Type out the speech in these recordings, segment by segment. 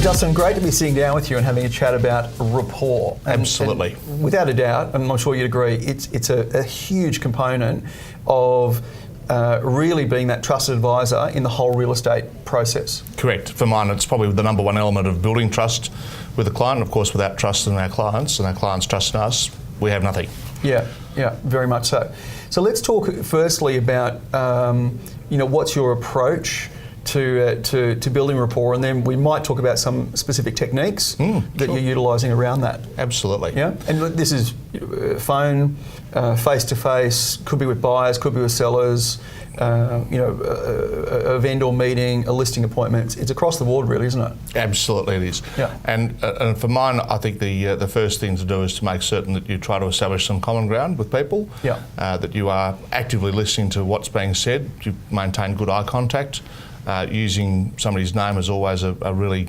Justin, great to be sitting down with you and having a chat about rapport. Absolutely. And without a doubt, and I'm sure you'd agree, it's a huge component of really being that trusted advisor in the whole real estate process. Correct. For mine, it's probably the number one element of building trust with the client. Of course, without trust in our clients and our clients trusting us, we have nothing. Yeah, very much so. So let's talk firstly about, what's your approach to building rapport, and then we might talk about some specific techniques that you're utilising around that. Absolutely. Yeah, and this is phone, face-to-face, could be with buyers, could be with sellers, a vendor meeting, a listing appointment. It's across the board really, isn't it? Absolutely it is. Yeah. And for mine, I think the first thing to do is to make certain that you try to establish some common ground with people, that you are actively listening to what's being said, you maintain good eye contact. Using somebody's name is always a really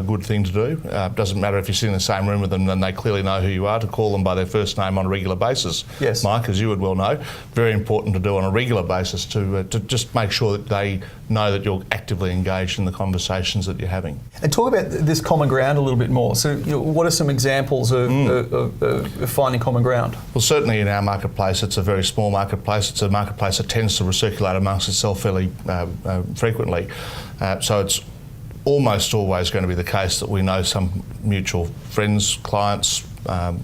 good thing to do. Doesn't matter if you sit in the same room with them and they clearly know who you are, to call them by their first name on a regular basis. Yes. Mike, as you would well know, very important to do on a regular basis to just make sure that they know that you're actively engaged in the conversations that you're having. And talk about this common ground a little bit more. So, what are some examples of finding common ground? Well, certainly in our marketplace, it's a very small marketplace. It's a marketplace that tends to recirculate amongst itself fairly frequently. So it's almost always going to be the case that we know some mutual friends, clients,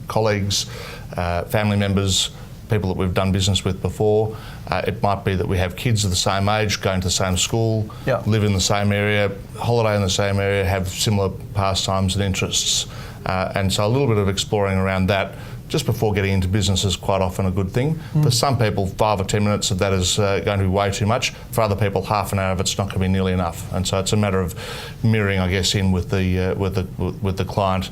colleagues, family members, people that we've done business with before. It might be that we have kids of the same age, going to the same school, live in the same area, holiday in the same area, have similar pastimes and interests. And so a little bit of exploring around that just before getting into business is quite often a good thing. For some people, 5 or 10 minutes of that is going to be way too much. For other people, half an hour of it's not going to be nearly enough. And so it's a matter of mirroring, I guess, in with the client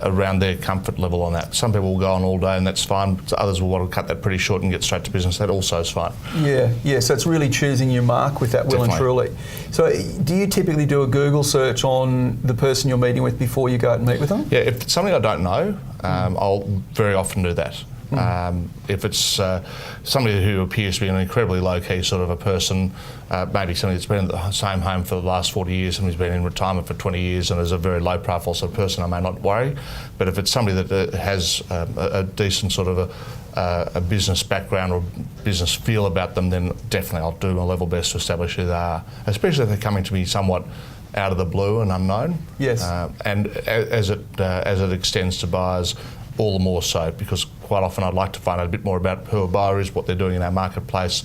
around their comfort level on that. Some people will go on all day and that's fine. Others will want to cut that pretty short and get straight to business. That also is fine. Yeah. So it's really choosing your mark with that, well and truly. So do you typically do a Google search on the person you're meeting with before you go out and meet with them? Yeah, if it's something I don't know, I'll very often do that. If it's somebody who appears to be an incredibly low-key sort of a person, maybe somebody that's been at the same home for the last 40 years, somebody who's been in retirement for 20 years and is a very low-profile sort of person, I may not worry. But if it's somebody that has a decent sort of a business background or business feel about them, then definitely I'll do my level best to establish who they are, especially if they're coming to me somewhat out of the blue and unknown. Yes. And as it extends to buyers, all the more so, because quite often I'd like to find out a bit more about who a buyer is, what they're doing in our marketplace,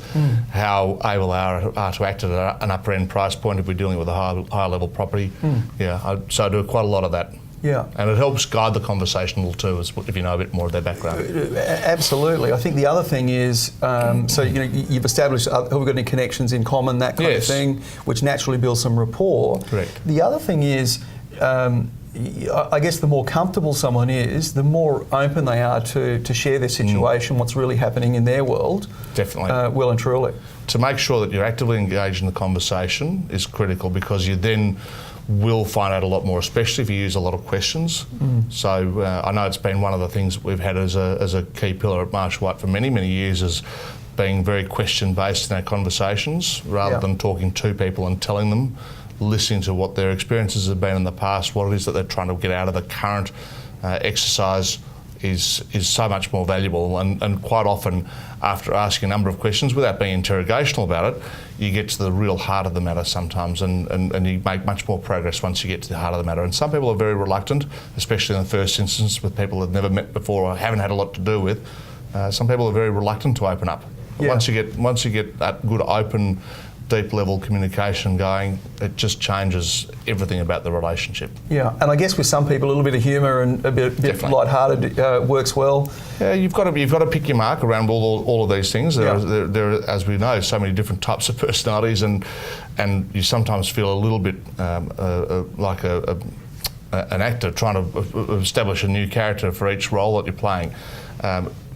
how able they are to act at an upper end price point if we're dealing with a higher level property. So I do quite a lot of that. Yeah. And it helps guide the conversation a little too, if you know a bit more of their background. Absolutely. I think the other thing is, so you've established, have we got any connections in common, that kind of thing, which naturally builds some rapport. Correct. The other thing is, I guess the more comfortable someone is, the more open they are to share their situation, what's really happening in their world. Definitely. Well and truly. To make sure that you're actively engaged in the conversation is critical, because you then will find out a lot more, especially if you use a lot of questions. So I know it's been one of the things that we've had as a key pillar at Marshall White for many, many years, is being very question-based in our conversations, rather than talking to people and telling them, listening to what their experiences have been in the past, what it is that they're trying to get out of the current exercise is so much more valuable. And quite often, after asking a number of questions, without being interrogational about it, you get to the real heart of the matter sometimes, and you make much more progress once you get to the heart of the matter. And some people are very reluctant, especially in the first instance with people they've never met before or haven't had a lot to do with. Some people are very reluctant to open up. But once you get that good open, deep level communication going, it just changes everything about the relationship. Yeah, and I guess with some people a little bit of humour and a bit light-hearted works well. Yeah, you've got to pick your mark around all of these things. There are, as we know, so many different types of personalities, and you sometimes feel a little bit like an actor trying to establish a new character for each role that you're playing.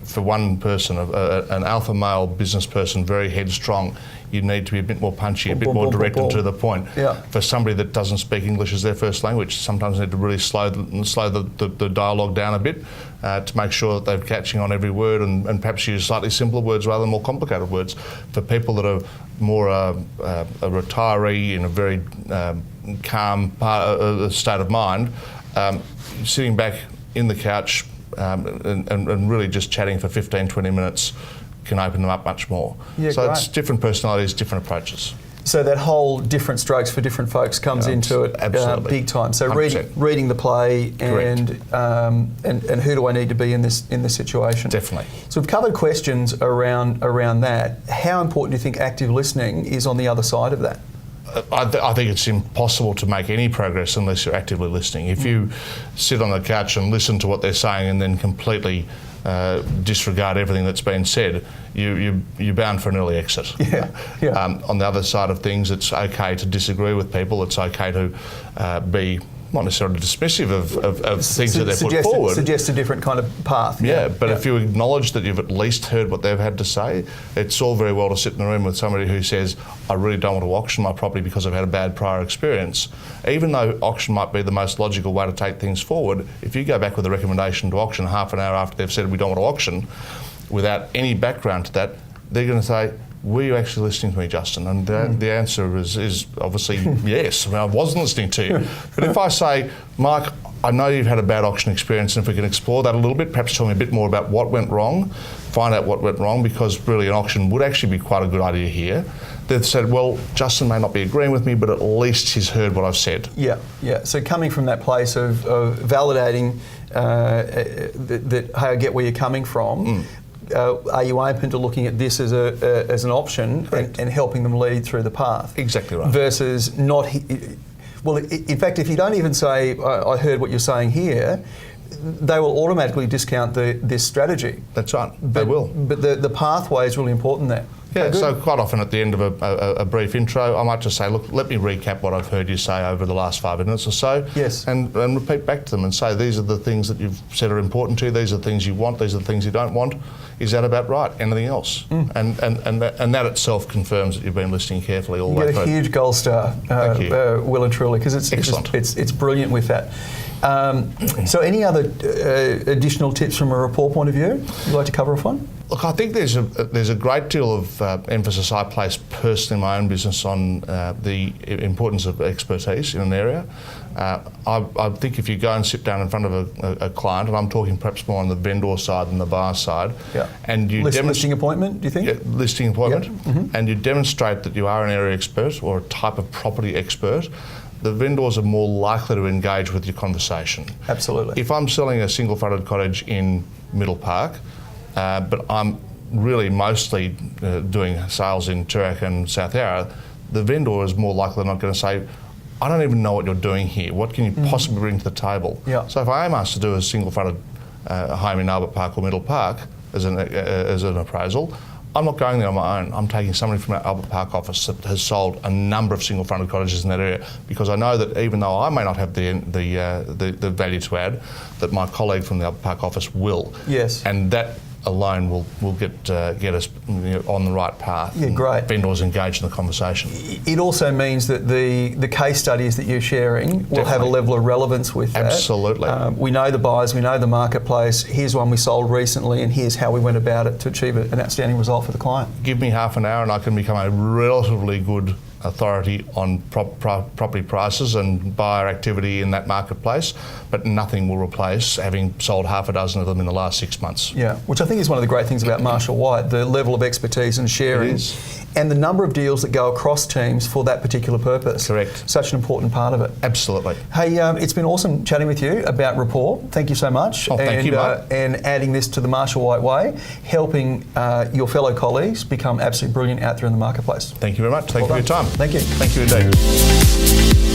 For one person, an alpha male business person, very headstrong, you need to be a bit more punchy, a bit more direct and to the point. Yeah. For somebody that doesn't speak English as their first language, sometimes you need to really slow the dialogue down a bit to make sure that they're catching on every word, and perhaps use slightly simpler words rather than more complicated words. For people that are more a retiree in a very calm state of mind, sitting back in the couch and really just chatting for 15, 20 minutes can open them up much more. Yeah, so great. it's different personalities, different approaches. So that whole different strokes for different folks comes into it big time. So reading the play and who do I need to be in this situation? Definitely. So we've covered questions around that. How important do you think active listening is on the other side of that? I think it's impossible to make any progress unless you're actively listening. If you sit on the couch and listen to what they're saying and then completely disregard everything that's been said, you're bound for an early exit. On the other side of things, it's okay to disagree with people. It's okay to be not necessarily dismissive of things that they've put forward. Suggest a different kind of path. But if you acknowledge that you've at least heard what they've had to say, it's all very well to sit in the room with somebody who says, I really don't want to auction my property because I've had a bad prior experience. Even though auction might be the most logical way to take things forward, if you go back with a recommendation to auction half an hour after they've said we don't want to auction, without any background to that, they're going to say, were you actually listening to me, Justin? And the answer is obviously yes. I mean, I wasn't listening to you. But if I say, Mike, I know you've had a bad auction experience, and if we can explore that a little bit, perhaps tell me a bit more about what went wrong, find out what went wrong, because really an auction would actually be quite a good idea here. They've said, well, Justin may not be agreeing with me, but at least he's heard what I've said. Yeah. So coming from that place of validating that, hey, I get where you're coming from. Are you open to looking at this as an option and helping them lead through the path? Exactly right. Versus not... Well, in fact, if you don't even say, I heard what you're saying here, they will automatically discount this strategy. That's right, they will. But the pathway is really important there. Yeah, so quite often at the end of a brief intro, I might just say, look, let me recap what I've heard you say over the last 5 minutes or so. Yes. And repeat back to them and say, these are the things that you've said are important to you, these are the things you want, these are the things you don't want. Is that about right? Anything else? And that itself confirms that you've been listening carefully all the way through. You get a huge gold star, well and truly, because it's brilliant with that. So any other additional tips from a rapport point of view you'd like to cover off on? Look, I think there's a great deal of emphasis I place personally in my own business on the importance of expertise in an area. I think if you go and sit down in front of a client, and I'm talking perhaps more on the vendor side than the buyer side, and you listing appointment, do you think? Yeah, listing appointment, and you demonstrate that you are an area expert or a type of property expert, the vendors are more likely to engage with your conversation. Absolutely. If I'm selling a single-fronted cottage in Middle Park, but I'm really mostly doing sales in Toorak and South Yarra, the vendor is more likely not going to say, I don't even know what you're doing here. What can you possibly bring to the table? So if I am asked to do a single-fronted home in Albert Park or Middle Park as an appraisal, I'm not going there on my own. I'm taking somebody from our Albert Park office that has sold a number of single-fronted cottages in that area, because I know that even though I may not have the value to add, that my colleague from the Albert Park office will. Yes. And that alone will get us on the right path. Yeah, great. Vendors engaged in the conversation. It also means that the case studies that you're sharing will have a level of relevance with that. Absolutely. We know the buyers, we know the marketplace. Here's one we sold recently, and here's how we went about it to achieve an outstanding result for the client. Give me half an hour, and I can become a relatively good authority on property prices and buyer activity in that marketplace, but nothing will replace having sold half a dozen of them in the last 6 months. Yeah, which I think is one of the great things about Marshall White, the level of expertise and sharing, and the number of deals that go across teams for that particular purpose. Correct. Such an important part of it. Absolutely. Hey, it's been awesome chatting with you about Rapport. Thank you so much. Oh, thank you, Mike. And adding this to the Marshall White way, helping your fellow colleagues become absolutely brilliant out there in the marketplace. Thank you very much. Thank you for your time. Thank you. Thank you indeed.